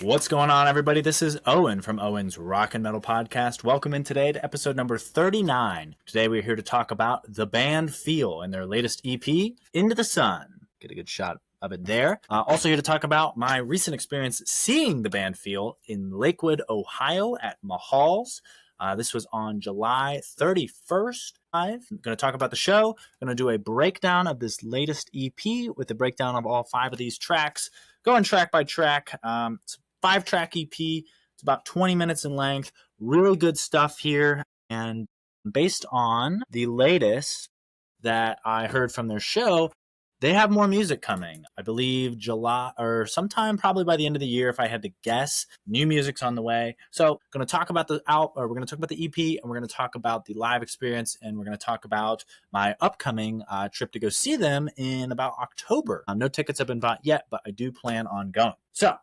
What's going on, everybody? This is Owen from Owen's Rock and Metal Podcast. Welcome in today to episode number 39. Today we're here to talk about the band Feel and their latest EP, Into the Sun. Get a good shot of it there. Also here to talk about my recent experience seeing the band Feel in Lakewood, Ohio at Mahal's. This was on July 31st. I'm going to talk about the show. I'm going to do a breakdown of this latest EP with a breakdown of all 5 of these tracks, going track by track. It's a 5-track EP. It's about 20 minutes in length. Really good stuff here. And based on the latest that I heard from their show, they have more music coming. I believe July or sometime probably by the end of the year, if I had to guess. New music's on the way. So we're going to talk about the EP, and we're going to talk about the live experience, and we're going to talk about my upcoming trip to go see them in about October. No tickets have been bought yet, but I do plan on going. So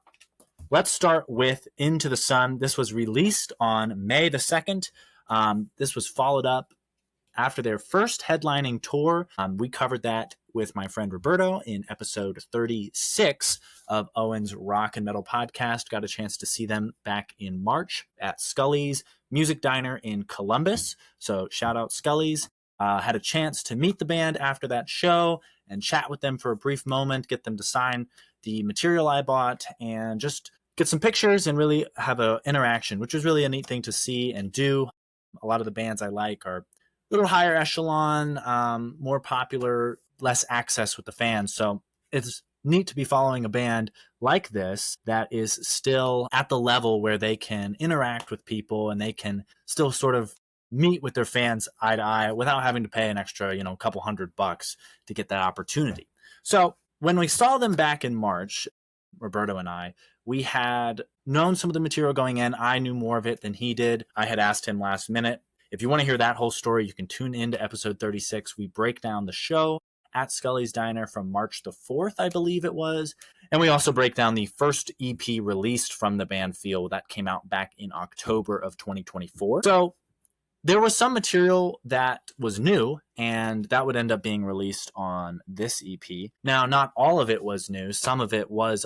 let's start with Into the Sun. This was released on May the 2nd. This was followed up after their first headlining tour. We covered that with my friend Roberto in episode 36 of Owen's Rock and Metal Podcast. Got a chance to see them back in March at Scully's Music Diner in Columbus. So shout out Scully's. Had a chance to meet the band after that show and chat with them for a brief moment, get them to sign the material I bought, and just get some pictures and really have an interaction, which was really a neat thing to see and do. A lot of the bands I like are a little higher echelon, more popular, less access with the fans. So it's neat to be following a band like this that is still at the level where they can interact with people and they can still sort of meet with their fans eye to eye without having to pay an extra, a couple $100 to get that opportunity. So when we saw them back in March, Roberto and I, we had known some of the material going in. I knew more of it than he did. I had asked him last minute. If you want to hear that whole story, you can tune into episode 36. We break down the show at Scully's Diner from March the 4th, I believe it was. And we also break down the first EP released from the band Feel that came out back in October of 2024. So there was some material that was new, and that would end up being released on this EP. Now, not all of it was new. Some of it was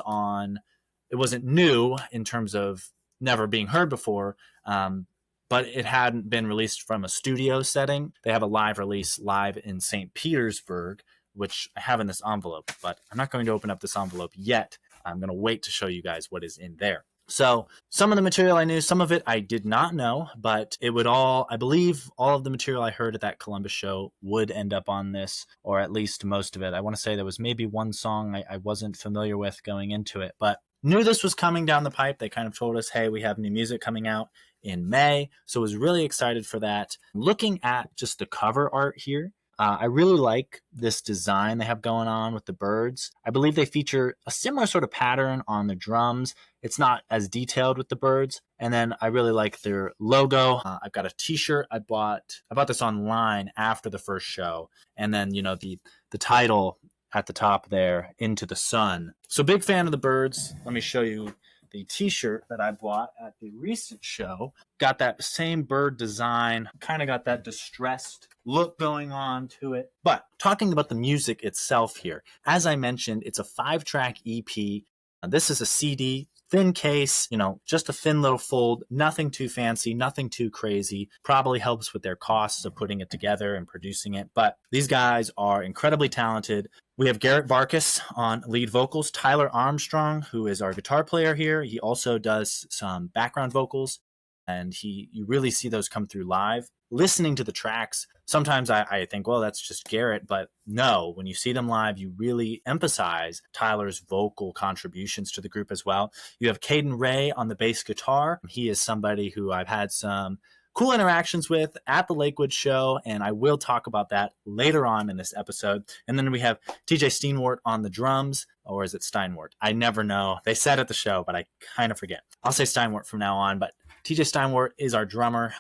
it wasn't new in terms of never being heard before, but it hadn't been released from a studio setting. They have a live release live in St. Petersburg, which I have in this envelope, but I'm not going to open up this envelope yet. I'm going to wait to show you guys what is in there. So some of the material I knew, some of it I did not know, but I believe all of the material I heard at that Columbus show would end up on this, or at least most of it. I want to say there was maybe one song I wasn't familiar with going into it, but knew this was coming down the pipe. They kind of told us, hey, we have new music coming out in May. So I was really excited for that. Looking at just the cover art here, I really like this design they have going on with the birds. I believe they feature a similar sort of pattern on the drums. It's not as detailed with the birds. And then I really like their logo. I've got a t-shirt I bought this online after the first show. And then, the title at the top there, Into the Sun. So big fan of the birds. Let me show you the t-shirt that I bought at the recent show. Got that same bird design, kind of got that distressed look going on to it. But talking about the music itself here, as I mentioned, it's a 5-track EP. This is a CD, thin case, just a thin little fold, nothing too fancy, nothing too crazy. Probably helps with their costs of putting it together and producing it. But these guys are incredibly talented. We have Garrett Varkas on lead vocals, Tyler Armstrong, who is our guitar player here. He also does some background vocals, and you really see those come through live. Listening to the tracks, sometimes I think, well, that's just Garrett, but no, when you see them live, you really emphasize Tyler's vocal contributions to the group as well. You have Caden Ray on the bass guitar. He is somebody who I've had some cool interactions with at the Lakewood show, and I will talk about that later on in this episode. And then we have TJ Steinwart on the drums, or is it Steinwart? I never know. They said at the show, but I kind of forget. I'll say Steinwart from now on, but TJ Steinwart is our drummer.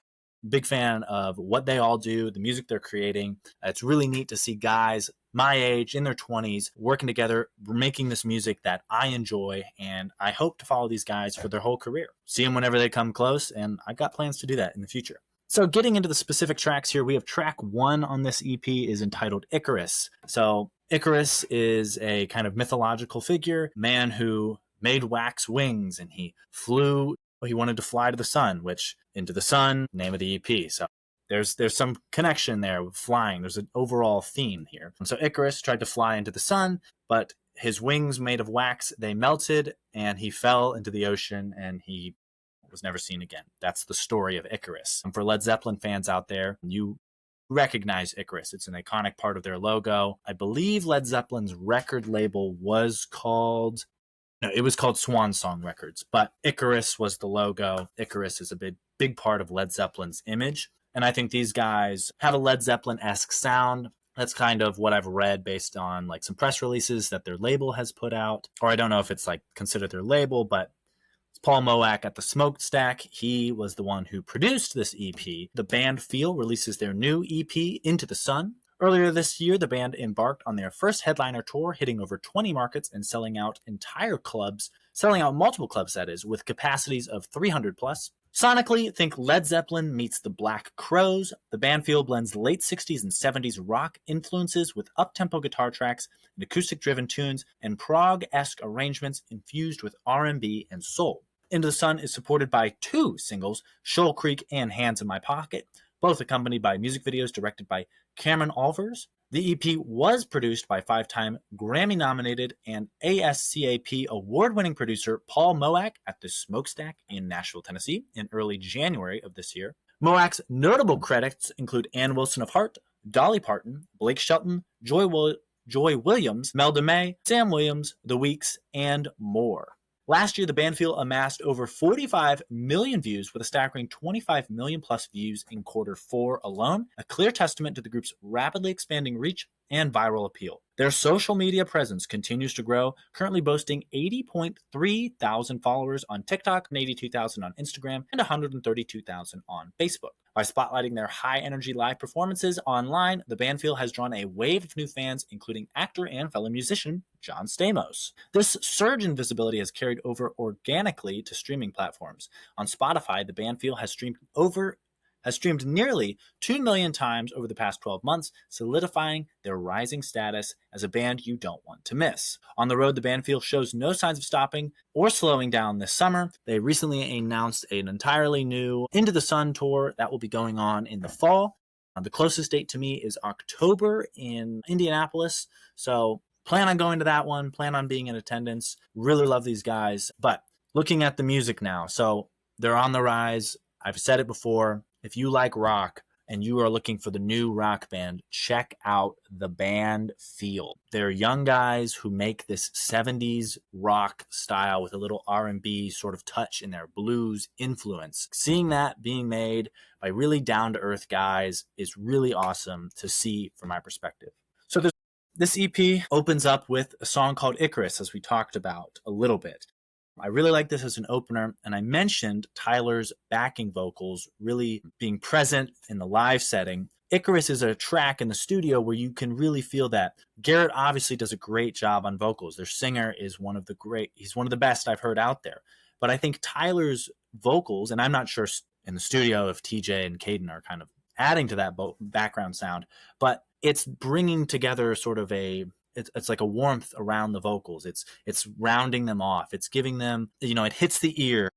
Big fan of what they all do, the music they're creating. It's really neat to see guys my age, in their 20s, working together, making this music that I enjoy, and I hope to follow these guys for their whole career. See them whenever they come close, and I've got plans to do that in the future. So getting into the specific tracks here, we have track 1 on this EP is entitled Icarus. So Icarus is a kind of mythological figure, man who made wax wings and he flew. He wanted to fly to the sun, which Into the Sun, name of the EP. So there's some connection there with flying. There's an overall theme here. And so Icarus tried to fly into the sun, but his wings made of wax, they melted and he fell into the ocean and he was never seen again. That's the story of Icarus. And for Led Zeppelin fans out there, you recognize Icarus. It's an iconic part of their logo. I believe Led Zeppelin's record label was called Swan Song Records, but Icarus was the logo. Icarus is a big part of Led Zeppelin's image. And I think these guys have a Led Zeppelin-esque sound. That's kind of what I've read based on like some press releases that their label has put out. Or I don't know if it's like considered their label, but it's Paul Moak at the Smokestack. He was the one who produced this EP. The band Feel releases their new EP, Into the Sun. Earlier this year, the band embarked on their first headliner tour, hitting over 20 markets and selling out multiple clubs, that is, with capacities of 300 plus. Sonically, think Led Zeppelin meets the Black Crowes. The band Feel blends late 60s and 70s rock influences with up-tempo guitar tracks and acoustic-driven tunes and prog-esque arrangements infused with R&B and soul. Into the Sun is supported by 2 singles, Shoal Creek and Hands in My Pocket, both accompanied by music videos directed by Cameron Alvers. The EP was produced by 5-time Grammy-nominated and ASCAP award-winning producer Paul Moak at the Smokestack in Nashville, Tennessee in early January of this year. Moak's notable credits include Ann Wilson of Heart, Dolly Parton, Blake Shelton, Joy Williams, Melda May, Sam Williams, The Weeks, and more. Last year, the band Feel amassed over 45 million views with a staggering 25 million plus views in quarter 4 alone, a clear testament to the group's rapidly expanding reach and viral appeal. Their social media presence continues to grow, currently boasting 80.3 thousand followers on TikTok, 82,000 on Instagram, and 132,000 on Facebook. By spotlighting their high-energy live performances online, the band Feel has drawn a wave of new fans, including actor and fellow musician John Stamos. This surge in visibility has carried over organically to streaming platforms. On Spotify, the band Feel has streamed nearly 2 million times over the past 12 months, solidifying their rising status as a band you don't want to miss. On the road, the band Feel shows no signs of stopping or slowing down this summer. They recently announced an entirely new Into the Sun tour that will be going on in the fall. The closest date to me is October in Indianapolis, so plan on going to that one, plan on being in attendance. Really love these guys. But looking at the music now, so they're on the rise. I've said it before. If you like rock and you are looking for the new rock band, check out the band Feel. They're young guys who make this 70s rock style with a little R&B sort of touch in their blues influence. Seeing that being made by really down-to-earth guys is really awesome to see from my perspective. So this EP opens up with a song called Icarus, as we talked about a little bit. I really like this as an opener, and I mentioned Tyler's backing vocals really being present in the live setting. Icarus is a track in the studio where you can really feel that. Garrett obviously does a great job on vocals. Their singer is he's one of the best I've heard out there. But I think Tyler's vocals, and I'm not sure in the studio if TJ and Caden are kind of adding to that background sound, but it's bringing together sort of it's like a warmth around the vocals. It's rounding them off. It's giving them, it hits the ear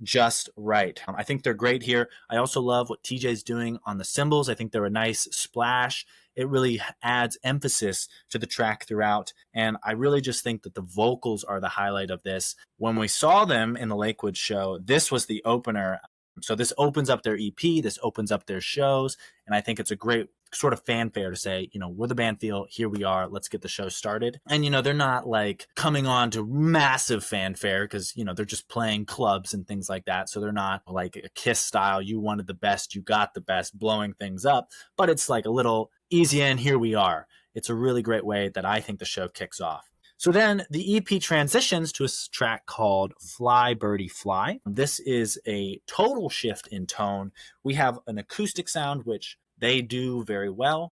just right. I think they're great here. I also love what TJ's doing on the cymbals. I think they're a nice splash. It really adds emphasis to the track throughout. And I really just think that the vocals are the highlight of this. When we saw them in the Lakewood show, this was the opener. So this opens up their EP, this opens up their shows, and I think it's a great sort of fanfare to say, we're the band Feel, here we are, let's get the show started. And, they're not like coming on to massive fanfare because, they're just playing clubs and things like that. So they're not like a Kiss style, you wanted the best, you got the best, blowing things up. But it's like a little easy in, here we are. It's a really great way that I think the show kicks off. So then the EP transitions to a track called Fly Birdie Fly. This is a total shift in tone. We have an acoustic sound, which they do very well.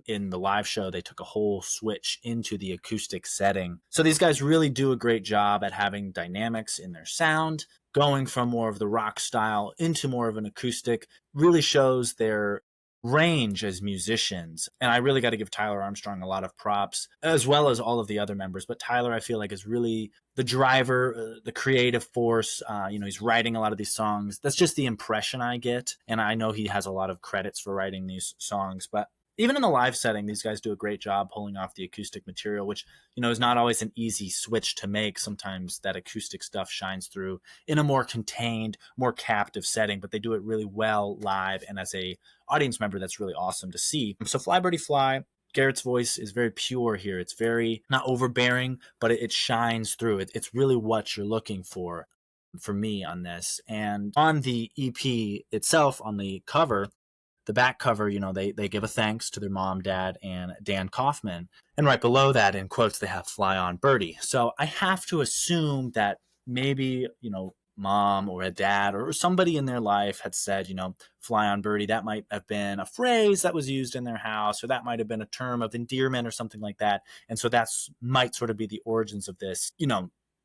In the live show, they took a whole switch into the acoustic setting. So these guys really do a great job at having dynamics in their sound. Going from more of the rock style into more of an acoustic really shows their range as musicians. And I really got to give Tyler Armstrong a lot of props, as well as all of the other members. But Tyler, I feel like, is really the driver, the creative force. He's writing a lot of these songs. That's just the impression I get. And I know he has a lot of credits for writing these songs. But even in the live setting, these guys do a great job pulling off the acoustic material, which, is not always an easy switch to make. Sometimes that acoustic stuff shines through in a more contained, more captive setting, but they do it really well live. And as a audience member, that's really awesome to see. So Fly Birdie Fly, Garrett's voice is very pure here. It's very not overbearing, but it shines through. It's really what you're looking for me on this. And on the EP itself, on the cover, the back cover, they give a thanks to their mom, dad, and Dan Kaufman. And right below that, in quotes, they have Fly On Birdie. So I have to assume that maybe, mom or a dad or somebody in their life had said, Fly On Birdie. That might have been a phrase that was used in their house, or that might have been a term of endearment or something like that. And so that's might sort of be the origins of this.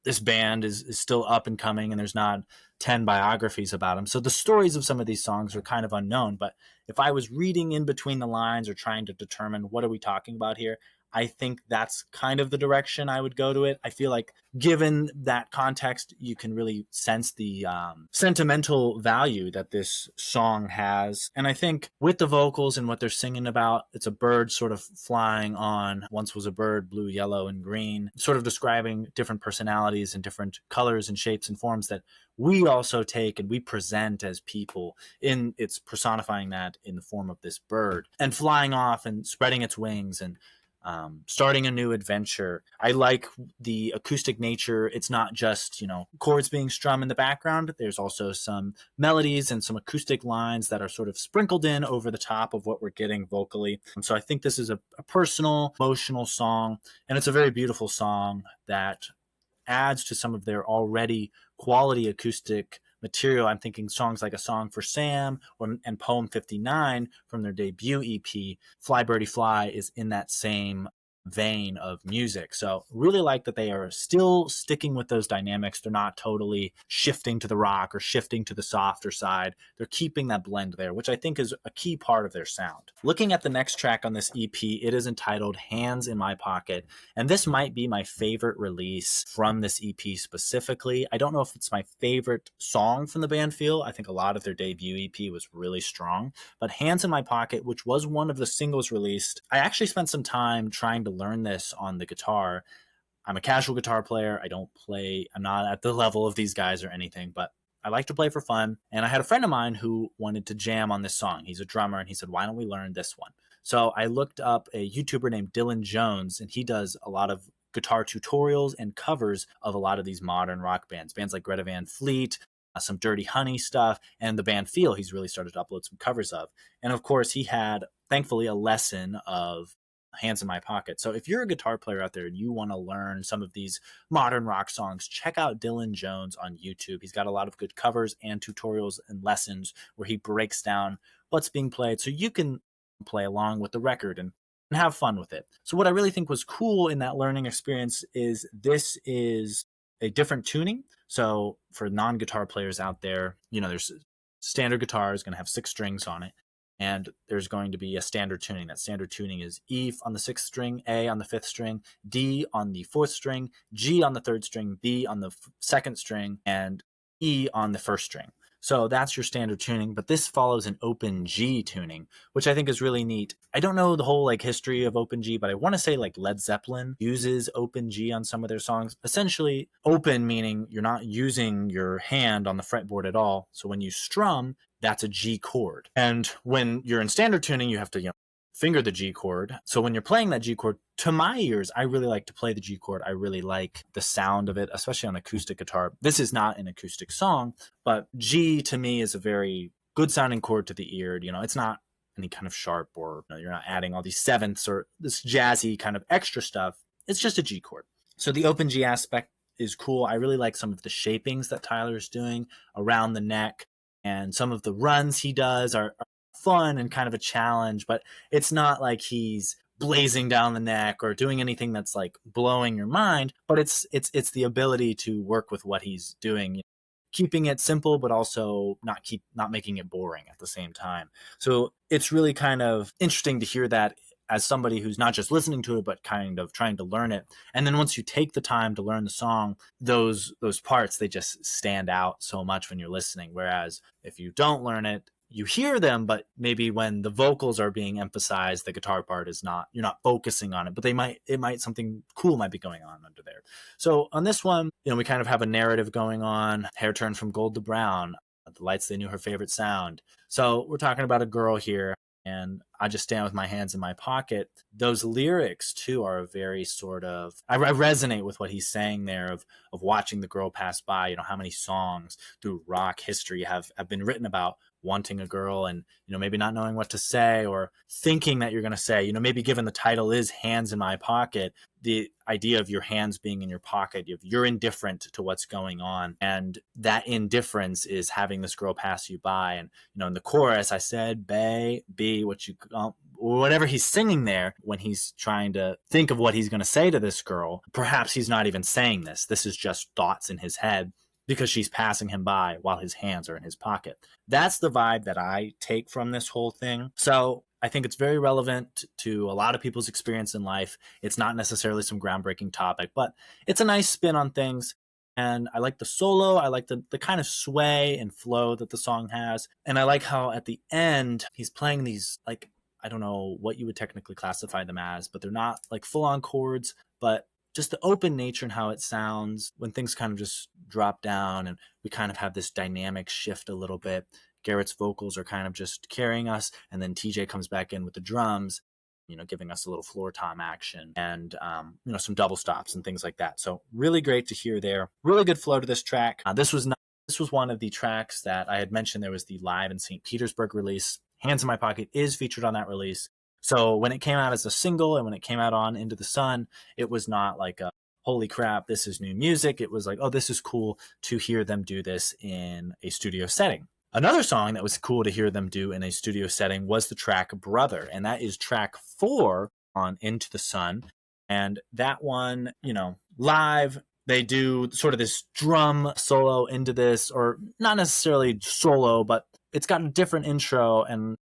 This band is still up and coming, and there's not 10 biographies about them. So the stories of some of these songs are kind of unknown. But if I was reading in between the lines or trying to determine what are we talking about here, I think that's kind of the direction I would go to it. I feel like given that context, you can really sense the sentimental value that this song has. And I think with the vocals and what they're singing about, it's a bird sort of flying on once was a bird, blue, yellow, and green, sort of describing different personalities and different colors and shapes and forms that we also take and we present as people. It's personifying that in the form of this bird and flying off and spreading its wings and starting a new adventure. I like the acoustic nature. It's not just, chords being strummed in the background. There's also some melodies and some acoustic lines that are sort of sprinkled in over the top of what we're getting vocally. And so I think this is a personal, emotional song, and it's a very beautiful song that adds to some of their already quality acoustic material. I'm thinking songs like A Song for Sam and Poem 59 from their debut EP. Fly Birdie Fly is in that same vein of music. So really like that they are still sticking with those dynamics. They're not totally shifting to the rock or shifting to the softer side. They're keeping that blend there, which I think is a key part of their sound. Looking at the next track on this EP, it is entitled Hands in My Pocket. And this might be my favorite release from this EP specifically. I don't know if it's my favorite song from the band Feel. I think a lot of their debut EP was really strong. But Hands in My Pocket, which was one of the singles released, I actually spent some time trying to learn this on the guitar. I'm a casual guitar player. I'm not at the level of these guys or anything, but I like to play for fun. And I had a friend of mine who wanted to jam on this song. He's a drummer, and he said, why don't we learn this one? So I looked up a YouTuber named Dylan Jones, and he does a lot of guitar tutorials and covers of a lot of these modern rock bands like Greta Van Fleet, some Dirty Honey stuff, and the band Feel he's really started to upload some covers of. And of course, he had, thankfully, a lesson of Hands in My Pocket. So if you're a guitar player out there and you want to learn some of these modern rock songs, check out Dylan Jones on YouTube. He's got a lot of good covers and tutorials and lessons where he breaks down what's being played so you can play along with the record and have fun with it. So what I really think was cool in that learning experience is this is a different tuning. So for non-guitar players out there, there's standard guitar is going to have 6 strings on it. And there's going to be a standard tuning. That standard tuning is E on the 6th string, A on the 5th string, D on the 4th string, G on the 3rd string, B on the 2nd string, and E on the 1st string. So that's your standard tuning, but this follows an open G tuning, which I think is really neat. I don't know the whole history of open G, but I want to say Led Zeppelin uses open G on some of their songs. Essentially, open meaning you're not using your hand on the fretboard at all. So when you strum, that's a G chord. And when you're in standard tuning, you have to, finger the G chord. So when you're playing that G chord, to my ears, I really like to play the G chord. I really like the sound of it, especially on acoustic guitar. This is not an acoustic song, but G to me is a very good sounding chord to the ear. It's not any kind of sharp or you're not adding all these sevenths or this jazzy kind of extra stuff. It's just a G chord. So the open G aspect is cool. I really like some of the shapings that Tyler is doing around the neck, and some of the runs he does are fun and kind of a challenge, but it's not like he's blazing down the neck or doing anything that's blowing your mind, but it's the ability to work with what he's doing, keeping it simple, but also not making it boring at the same time. So it's really kind of interesting to hear that as somebody who's not just listening to it, but kind of trying to learn it. And then once you take the time to learn the song, those parts, they just stand out so much when you're listening. Whereas if you don't learn it, you hear them, but maybe when the vocals are being emphasized, the guitar part is not, you're not focusing on it, but something cool might be going on under there. So on this one, we kind of have a narrative going on. Hair turned from gold to brown. The lights, they knew her favorite sound. So we're talking about a girl here, and I just stand with my hands in my pocket. Those lyrics too are very sort of, I resonate with what he's saying there of watching the girl pass by. How many songs through rock history have been written about wanting a girl and, maybe not knowing what to say or thinking that you're going to say, maybe given the title is Hands in My Pocket, the idea of your hands being in your pocket, you're indifferent to what's going on. And that indifference is having this girl pass you by. And, in the chorus, I said, "Bay, be what you," whatever he's singing there, when he's trying to think of what he's going to say to this girl, perhaps he's not even saying this. This is just thoughts in his head, because she's passing him by while his hands are in his pocket. That's the vibe that I take from this whole thing. So I think it's very relevant to a lot of people's experience in life. It's not necessarily some groundbreaking topic, but it's a nice spin on things. And I like the solo. I like the kind of sway and flow that the song has. And I like how at the end, he's playing these, like, I don't know what you would technically classify them as, but they're not like full on chords, but just the open nature and how it sounds when things kind of just drop down and we kind of have this dynamic shift a little bit. Garrett's vocals are kind of just carrying us, and then TJ comes back in with the drums, giving us a little floor tom action and, some double stops and things like that. So really great to hear there. Really good flow to this track. This was one of the tracks that I had mentioned. There was the live in St. Petersburg release. Hands in My Pocket is featured on that release. So when it came out as a single and when it came out on Into the Sun, it was not like a, holy crap, this is new music. It was like, oh, this is cool to hear them do this in a studio setting. Another song that was cool to hear them do in a studio setting was the track Brother. And that is track 4 on Into the Sun. And that one, live, they do sort of this drum solo into this, or not necessarily solo, but it's got a different intro. And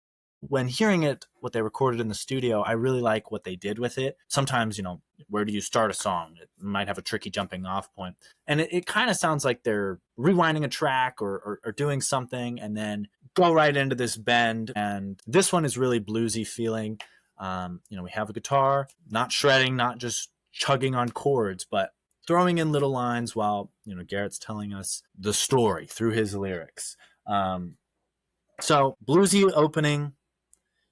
when hearing it, what they recorded in the studio, I really like what they did with it. Sometimes, where do you start a song? It might have a tricky jumping off point. And it kind of sounds like they're rewinding a track or doing something and then go right into this bend. And this one is really bluesy feeling. We have a guitar, not shredding, not just chugging on chords, but throwing in little lines while, Garrett's telling us the story through his lyrics. So bluesy opening,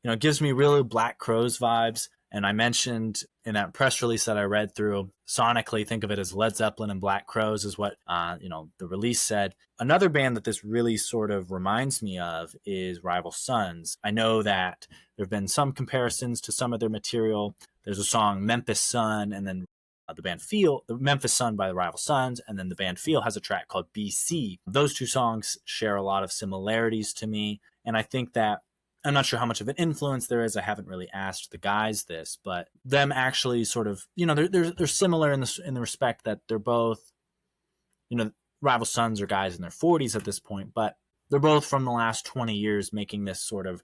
it gives me really Black Crowes vibes. And I mentioned in that press release that I read through, sonically, think of it as Led Zeppelin and Black Crowes is what, the release said. Another band that this really sort of reminds me of is Rival Sons. I know that there have been some comparisons to some of their material. There's a song, Memphis Sun, and then the band Feel, the Memphis Sun by the Rival Sons, and then the band Feel has a track called BC. Those two songs share a lot of similarities to me. And I think that I'm not sure how much of an influence there is. I haven't really asked the guys this, but them actually sort of, they're similar in the respect that they're both, Rival Sons are guys in their 40s at this point, but they're both from the last 20 years making this sort of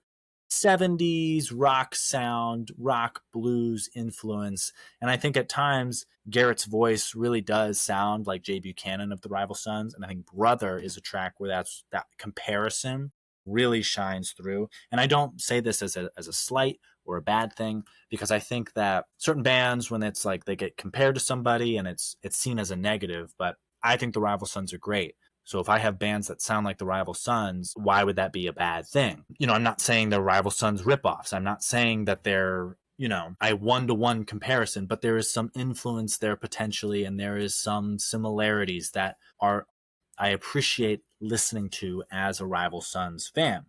70s rock sound, rock blues influence. And I think at times Garrett's voice really does sound like Jay Buchanan of the Rival Sons. And I think Brother is a track where that comparison really shines through. And I don't say this as a slight or a bad thing, because I think that certain bands, when it's like they get compared to somebody and it's seen as a negative, but I think the Rival Sons are great. So if I have bands that sound like the Rival Sons, why would that be a bad thing? I'm not saying they're Rival Sons ripoffs. I'm not saying that they're, a one-to-one comparison, but there is some influence there potentially, and there is some similarities that I appreciate listening to as a Rival Sons fan.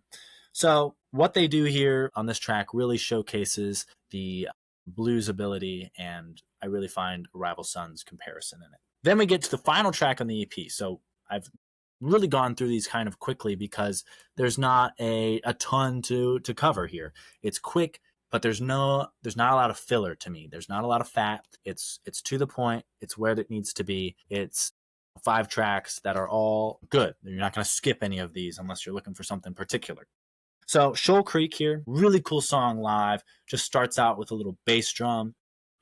So what they do here on this track really showcases the blues ability, and I really find a Rival Sons comparison in it. Then we get to the final track on the EP. So I've really gone through these kind of quickly because there's not a ton to cover here. It's quick, but there's not a lot of filler to me. There's not a lot of fat. It's to the point. It's where it needs to be. It's 5 tracks that are all good. You're not going to skip any of these unless you're looking for something particular. So Shoal Creek here, really cool song live. Just starts out with a little bass drum,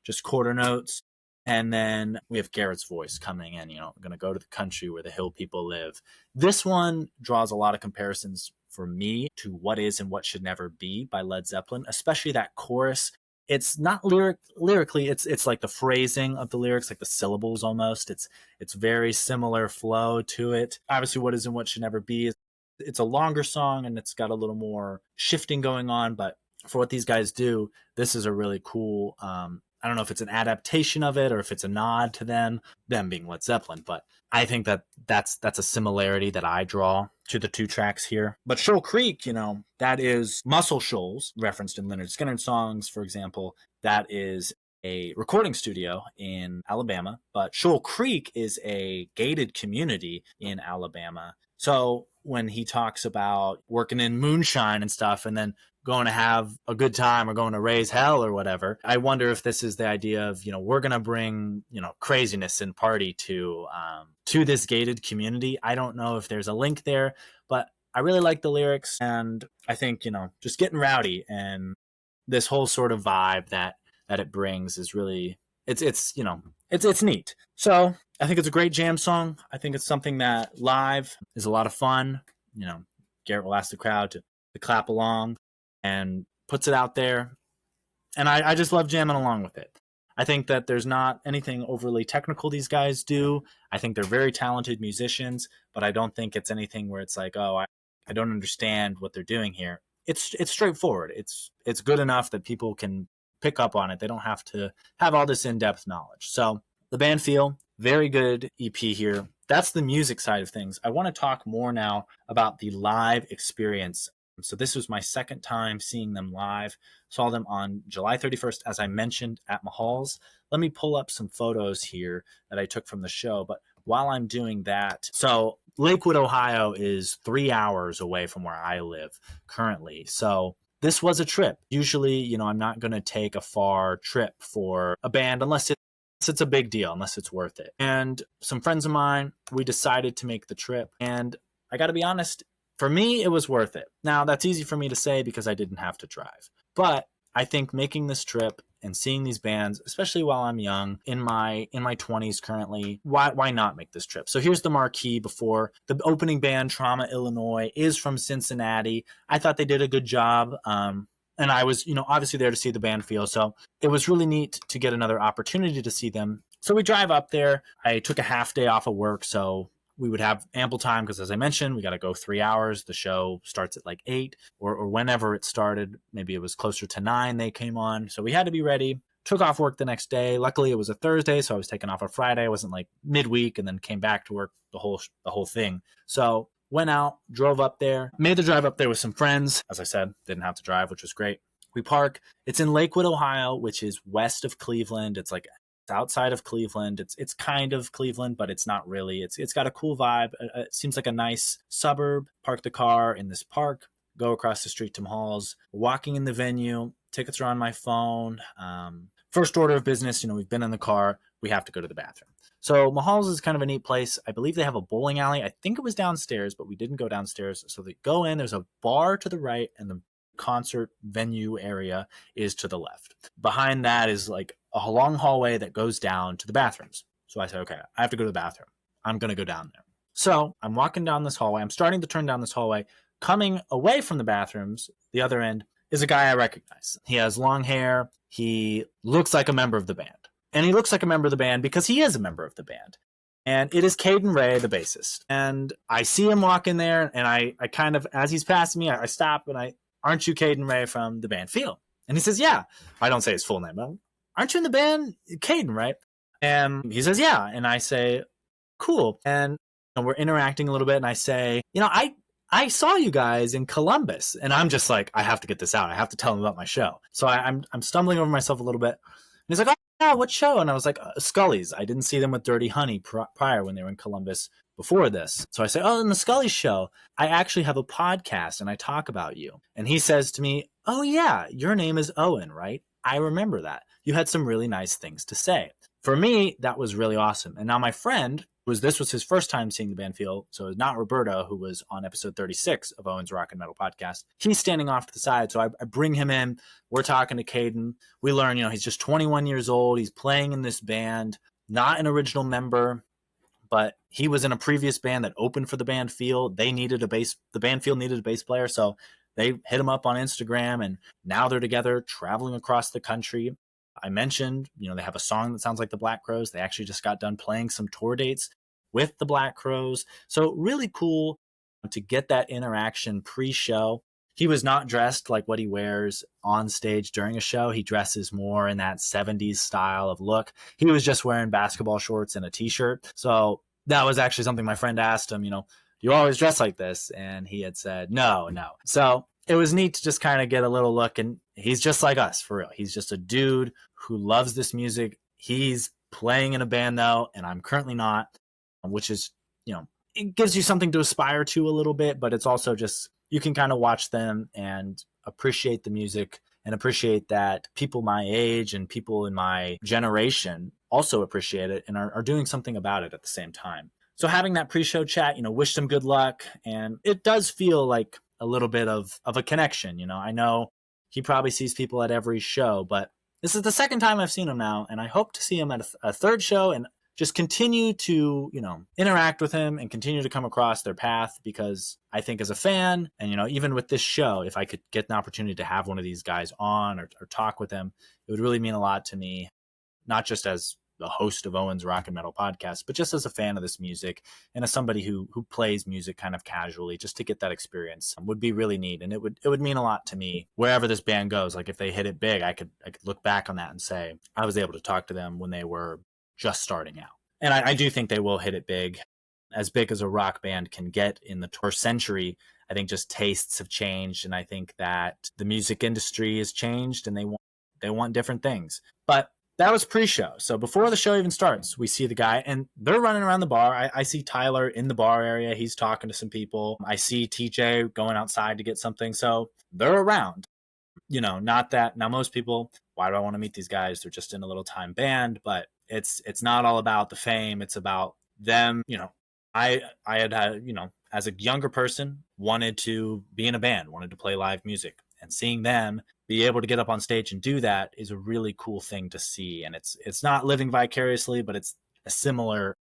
just quarter notes. And then we have Garrett's voice coming in, we're going to go to the country where the hill people live. This one draws a lot of comparisons for me to What Is and What Should Never Be by Led Zeppelin, especially that chorus. It's not lyrically, it's like the phrasing of the lyrics, like the syllables almost. It's very similar flow to it. Obviously, What Is and What Should Never Be, it's a longer song and it's got a little more shifting going on, but for what these guys do, this is a really cool, I don't know if it's an adaptation of it or if it's a nod to them being Led Zeppelin, but I think that's a similarity that I draw to the 2 tracks here. But Shoal Creek, that is Muscle Shoals, referenced in Lynyrd Skynyrd songs, for example. That is a recording studio in Alabama, but Shoal Creek is a gated community in Alabama. So when he talks about working in moonshine and stuff and then going to have a good time or going to raise hell or whatever, I wonder if this is the idea of, we're going to bring, craziness and party to this gated community. I don't know if there's a link there, but I really like the lyrics. And I think, just getting rowdy and this whole sort of vibe that it brings is really, it's neat. So I think it's a great jam song. I think it's something that live is a lot of fun. Garrett will ask the crowd to clap along and puts it out there. And I just love jamming along with it. I think that there's not anything overly technical these guys do. I think they're very talented musicians, but I don't think it's anything where it's like, oh, I don't understand what they're doing here. It's straightforward. It's good enough that people can pick up on it. They don't have to have all this in-depth knowledge. So the band Feel, very good EP here. That's the music side of things. I want to talk more now about the live experience. So this was my second time seeing them live. Saw them on July 31st, as I mentioned, at Mahal's. Let me pull up some photos here that I took from the show. But while I'm doing that, so Lakewood, Ohio is 3 hours away from where I live currently. So this was a trip. Usually, I'm not going to take a far trip for a band unless it's a big deal, unless it's worth it. And some friends of mine, we decided to make the trip. And I got to be honest, for me, it was worth it. Now, that's easy for me to say because I didn't have to drive. But I think making this trip and seeing these bands, especially while I'm young, in my 20s currently, why not make this trip? So here's the marquee before. The opening band, Trauma, Illinois, is from Cincinnati. I thought they did a good job. And I was, obviously there to see the band Feel. So it was really neat to get another opportunity to see them. So we drive up there. I took a half day off of work, so we would have ample time because, as I mentioned, we got to go 3 hours. The show starts at like 8 or whenever it started. Maybe it was closer to 9 they came on. So we had to be ready. Took off work the next day. Luckily, it was a Thursday, so I was taking off a Friday. I wasn't like midweek and then came back to work the whole thing. So went out, drove up there, made the drive up there with some friends. As I said, didn't have to drive, which was great. We park. It's in Lakewood, Ohio, which is west of Cleveland. It's like outside of Cleveland. It's kind of Cleveland, but it's not really. It's got a cool vibe. It seems like a nice suburb. Park the car in this park, go across the street to Mahal's, walking in the venue. Tickets are on my phone. First order of business, we've been in the car. We have to go to the bathroom. So Mahal's is kind of a neat place. I believe they have a bowling alley. I think it was downstairs, but we didn't go downstairs. So they go in. There's a bar to the right, and the concert venue area is to the left. Behind that is like a long hallway that goes down to the bathrooms. So I said, okay, I have to go to the bathroom. I'm going to go down there. So I'm walking down this hallway. I'm starting to turn down this hallway. Coming away from the bathrooms, the other end, is a guy I recognize. He has long hair. He looks like a member of the band. And he looks like a member of the band because he is a member of the band. And it is Caden Ray, the bassist. And I see him walk in there, and I kind of, as he's passing me, I stop and aren't you Caden Ray from the band Feel? And he says, yeah. I don't say his full name, but aren't you in the band Caden, right? And he says, yeah. And I say, cool. And we're interacting a little bit, and I say, I saw you guys in Columbus. And I'm just like, I have to get this out. I have to tell him about my show. So I'm stumbling over myself a little bit. And he's like, oh, yeah, what show? And I was like, Scully's. I didn't see them with Dirty Honey prior when they were in Columbus before this. So I say, oh, in the Scully show, I actually have a podcast and I talk about you. And he says to me, oh, yeah, your name is Owen, right? I remember that. You had some really nice things to say. For me, that was really awesome. And now my friend, this was his first time seeing the band Feel. So it's not Roberto, who was on episode 36 of Owen's Rock and Metal podcast. He's standing off to the side. So I bring him in. We're talking to Caden. We learn, he's just 21 years old. He's playing in this band, not an original member, but he was in a previous band that opened for the band Feel. The band Feel needed a bass player. So they hit him up on Instagram, and now they're together traveling across the country. I mentioned, they have a song that sounds like the Black Crowes. They actually just got done playing some tour dates with the Black Crowes. So really cool to get that interaction pre-show. He was not dressed like what he wears on stage during a show. He dresses more in that 70s style of look. He was just wearing basketball shorts and a t-shirt. So that was actually something my friend asked him, do you always dress like this? And he had said, no. So it was neat to just kind of get a little look, and he's just like us, for real. He's just a dude who loves this music. He's playing in a band, though, and I'm currently not, which is, it gives you something to aspire to a little bit, but it's also just, you can kind of watch them and appreciate the music and appreciate that people my age and people in my generation also appreciate it and are doing something about it at the same time. So having that pre-show chat, wished him good luck, and it does feel like a little bit of a connection. I know he probably sees people at every show, but this is the second time I've seen him now, and I hope to see him at a third show and just continue to, interact with him and continue to come across their path, because I think as a fan, and, even with this show, if I could get an opportunity to have one of these guys on or talk with them, it would really mean a lot to me, not just as the host of Owen's Rock and Metal podcast, but just as a fan of this music and as somebody who plays music kind of casually, just to get that experience would be really neat. And it would mean a lot to me wherever this band goes. Like if they hit it big, I could look back on that and say, I was able to talk to them when they were just starting out. And I do think they will hit it big as a rock band can get in the 21st century. I think just tastes have changed. And I think that the music industry has changed and they want different things. But that was pre-show. So before the show even starts, we see the guy, and they're running around the bar. I see Tyler in the bar area. He's talking to some people. I see TJ going outside to get something. So they're around. Not that now most people, why do I want to meet these guys? They're just in a little time band, but it's not all about the fame. It's about them. I had, as a younger person, wanted to be in a band, wanted to play live music, and seeing them be able to get up on stage and do that is a really cool thing to see. And it's not living vicariously, but it's a similar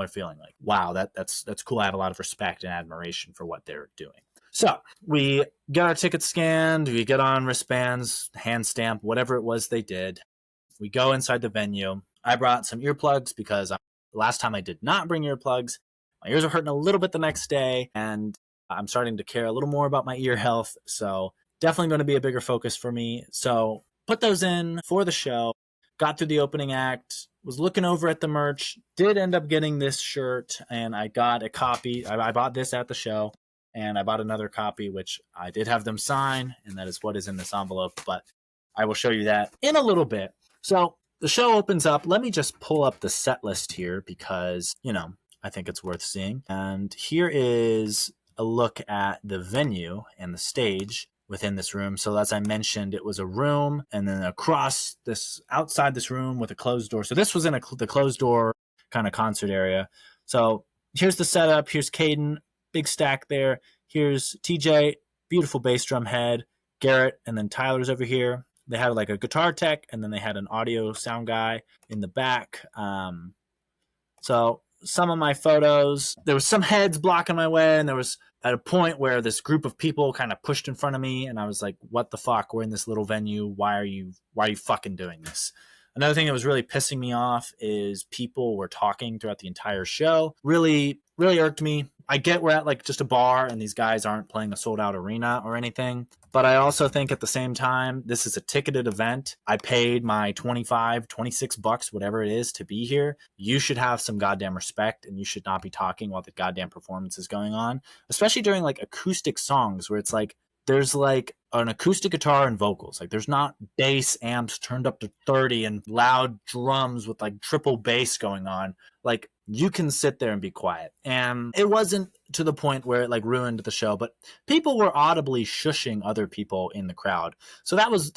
feeling like, wow, that's cool. I have a lot of respect and admiration for what they're doing. So we get our tickets scanned, we get on wristbands, hand stamp, whatever it was they did. We go inside the venue. I brought some earplugs because last time I did not bring earplugs. My ears are hurting a little bit the next day, and I'm starting to care a little more about my ear health. So definitely going to be a bigger focus for me. So put those in for the show, got through the opening act, was looking over at the merch, did end up getting this shirt, and I got a copy. I bought this at the show, and I bought another copy, which I did have them sign, and that is what is in this envelope, but I will show you that in a little bit. So the show opens up. Let me just pull up the set list here because, I think it's worth seeing. And here is a look at the venue and the stage within this room. So as I mentioned, it was a room, and then outside this room with a closed door. So this was in the closed door kind of concert area. So here's the setup. Here's Caden, big stack there. Here's TJ, beautiful bass drum head, Garrett, and then Tyler's over here. They had like a guitar tech, and then they had an audio sound guy in the back. So some of my photos, there was some heads blocking my way, and there was at a point where this group of people kind of pushed in front of me, and I was like, what the fuck? We're in this little venue. Why are you fucking doing this? Another thing that was really pissing me off is people were talking throughout the entire show. Really, really irked me. I get we're at like just a bar and these guys aren't playing a sold out arena or anything. But I also think at the same time, this is a ticketed event. I paid my $26, whatever it is, to be here. You should have some goddamn respect, and you should not be talking while the goddamn performance is going on, especially during like acoustic songs where it's like, there's like an acoustic guitar and vocals. Like there's not bass amps turned up to 30 and loud drums with like triple bass going on. Like you can sit there and be quiet. And it wasn't to the point where it like ruined the show, but people were audibly shushing other people in the crowd. So that was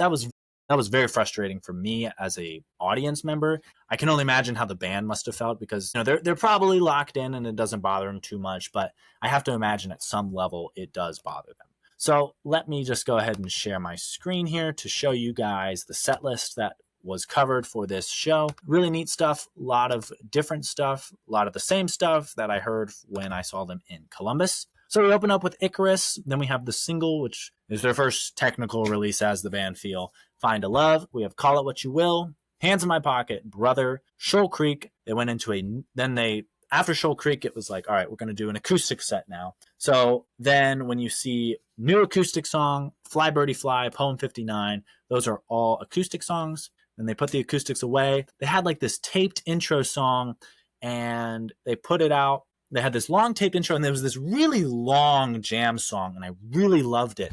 That was very frustrating for me as a audience member. I can only imagine how the band must have felt because they're probably locked in and it doesn't bother them too much, but I have to imagine at some level it does bother them. So let me just go ahead and share my screen here to show you guys the set list that was covered for this show. Really neat stuff, a lot of different stuff, a lot of the same stuff that I heard when I saw them in Columbus. So we open up with Icarus, then we have the single, which is their first technical release as the band Feel, Find a Love. We have Call It What You Will, Hands in My Pocket, Brother, Shoal Creek. They went into after Shoal Creek, it was like, all right, we're going to do an acoustic set now. So then when you see new acoustic song, Fly Birdie Fly, Poem 59, those are all acoustic songs. And they put the acoustics away. They had like this taped intro song and they put it out. They had this long taped intro and there was this really long jam song and I really loved it.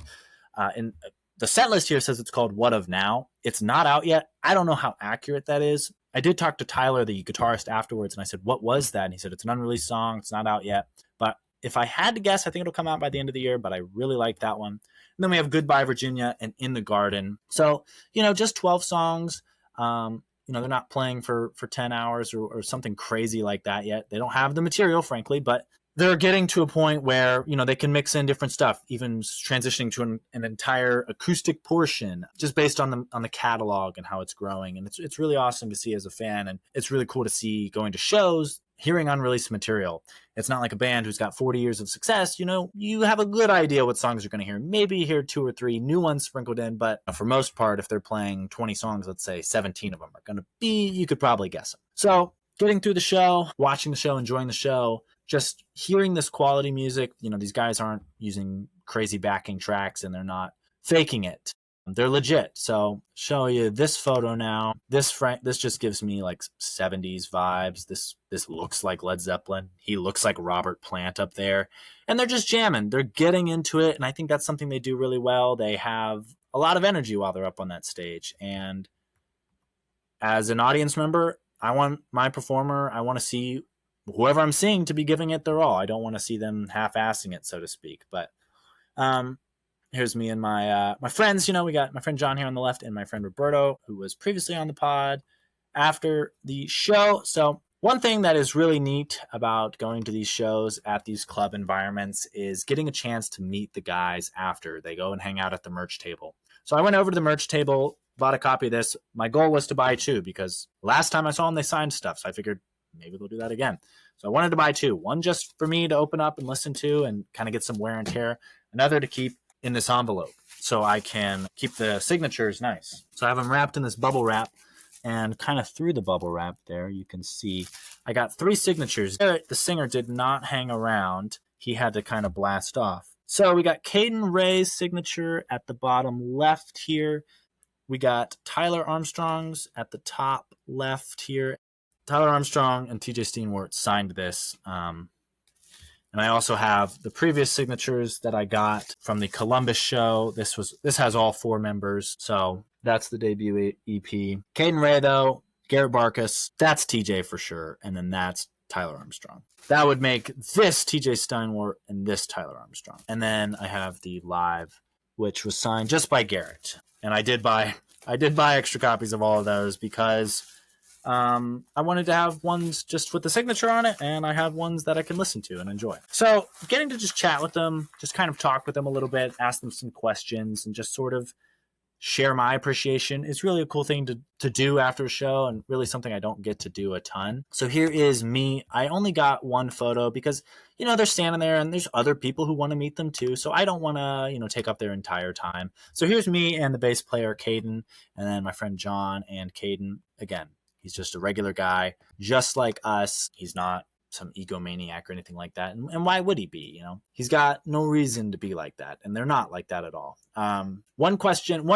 And the set list here says it's called What of Now. It's not out yet. I don't know how accurate that is. I did talk to Tyler, the guitarist, afterwards, and I said, what was that? And he said, it's an unreleased song. It's not out yet. But if I had to guess, I think it'll come out by the end of the year, but I really like that one. And then we have Goodbye, Virginia and In the Garden. So, just 12 songs. They're not playing for 10 hours or something crazy like that yet. They don't have the material, frankly, but they're getting to a point where, they can mix in different stuff, even transitioning to an entire acoustic portion just based on the catalog and how it's growing. And it's really awesome to see as a fan. And it's really cool to see going to shows, hearing unreleased material. It's not like a band who's got 40 years of success. You have a good idea what songs you're going to hear. Maybe you hear 2 or 3 new ones sprinkled in, but for most part, if they're playing 20 songs, let's say 17 of them are going to be, you could probably guess them. So getting through the show, watching the show, enjoying the show, just hearing this quality music, these guys aren't using crazy backing tracks and they're not faking it. They're legit. So show you this photo now. This just gives me like 70s vibes. This looks like Led Zeppelin. He looks like Robert Plant up there. And they're just jamming. They're getting into it. And I think that's something they do really well. They have a lot of energy while they're up on that stage. And as an audience member, I want my performer, I want to see whoever I'm seeing to be giving it their all. I don't want to see them half-assing it, so to speak. But here's me and my friends. We got my friend John here on the left and my friend Roberto, who was previously on the pod after the show. So one thing that is really neat about going to these shows at these club environments is getting a chance to meet the guys after they go and hang out at the merch table. So I went over to the merch table, bought a copy of this. My goal was to buy 2 because last time I saw them, they signed stuff. So I figured maybe they'll do that again. So I wanted to buy 2. One just for me to open up and listen to and kind of get some wear and tear. Another to keep in this envelope so I can keep the signatures nice. So I have them wrapped in this bubble wrap, and kind of through the bubble wrap there, you can see I got 3 signatures. The singer did not hang around. He had to kind of blast off. So we got Caden Ray's signature at the bottom left here. We got Tyler Armstrong's at the top left here. Tyler Armstrong and TJ Steenwart signed this. And I also have the previous signatures that I got from the Columbus show. This has all 4 members. So that's the debut EP. Caden Ray, though, Garrett Barkus, that's TJ for sure. And then that's Tyler Armstrong. That would make this TJ Steinwart and this Tyler Armstrong. And then I have the live, which was signed just by Garrett. And I did buy extra copies of all of those because I wanted to have ones just with the signature on it, and I have ones that I can listen to and enjoy. So getting to just chat with them, just kind of talk with them a little bit, ask them some questions, and just sort of share my appreciation is really a cool thing to do after a show, and really something I don't get to do a ton. So here is me. I only got 1 photo because, they're standing there and there's other people who want to meet them too. So I don't want to, take up their entire time. So here's me and the bass player, Caden, and then my friend John and Caden. Again, he's just a regular guy, just like us. He's not some egomaniac or anything like that. And why would he be? He's got no reason to be like that. And they're not like that at all. One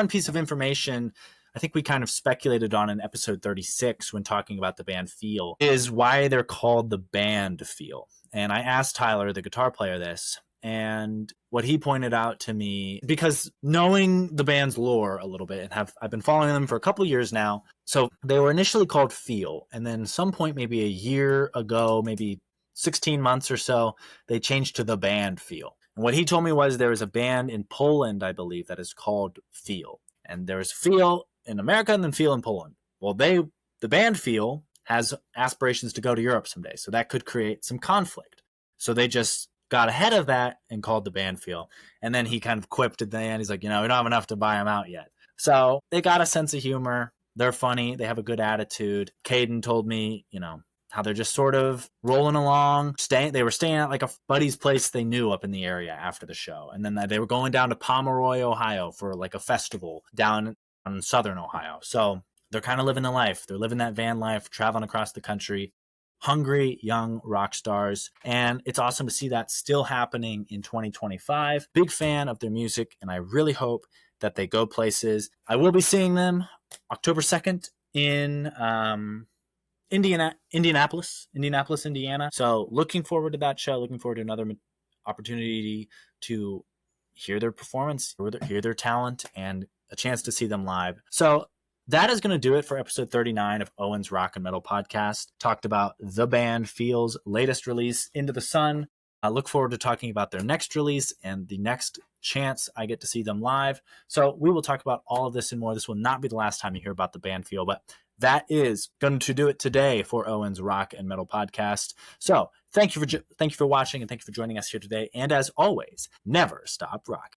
piece of information I think we kind of speculated on in episode 36 when talking about the band Feel is why they're called the band Feel. And I asked Tyler, the guitar player, this. And what he pointed out to me, because knowing the band's lore a little bit, and I've been following them for a couple of years now. So they were initially called Feel, and then some point, maybe a year ago, maybe 16 months or so, they changed to the band Feel. And what he told me was there is a band in Poland, I believe, that is called Feel. And there's Feel, in America and then Feel in Poland. Well, the band Feel has aspirations to go to Europe someday, so that could create some conflict. So they just got ahead of that and called the band Feel. And then he kind of quipped at the end. He's like, we don't have enough to buy them out yet. So they got a sense of humor. They're funny. They have a good attitude. Caden told me, how they're just sort of rolling along. They were staying at like a buddy's place they knew up in the area after the show. And then they were going down to Pomeroy, Ohio for like a festival down in southern Ohio. So they're kind of living the life. They're living that van life, traveling across the country. Hungry young rock stars. And it's awesome to see that still happening in 2025. Big fan of their music, and I really hope that they go places. I will be seeing them October 2nd in Indianapolis, Indiana. So looking forward to that show, looking forward to another opportunity to hear their performance, hear their talent, and a chance to see them live. So that is going to do it for episode 39 of Owen's Rock and Metal Podcast. Talked about the band Feel's latest release, Into the Sun. I look forward to talking about their next release and the next chance I get to see them live. So we will talk about all of this and more. This will not be the last time you hear about the band Feel, but that is going to do it today for Owen's Rock and Metal Podcast. So thank you for watching, and thank you for joining us here today. And as always, never stop rocking.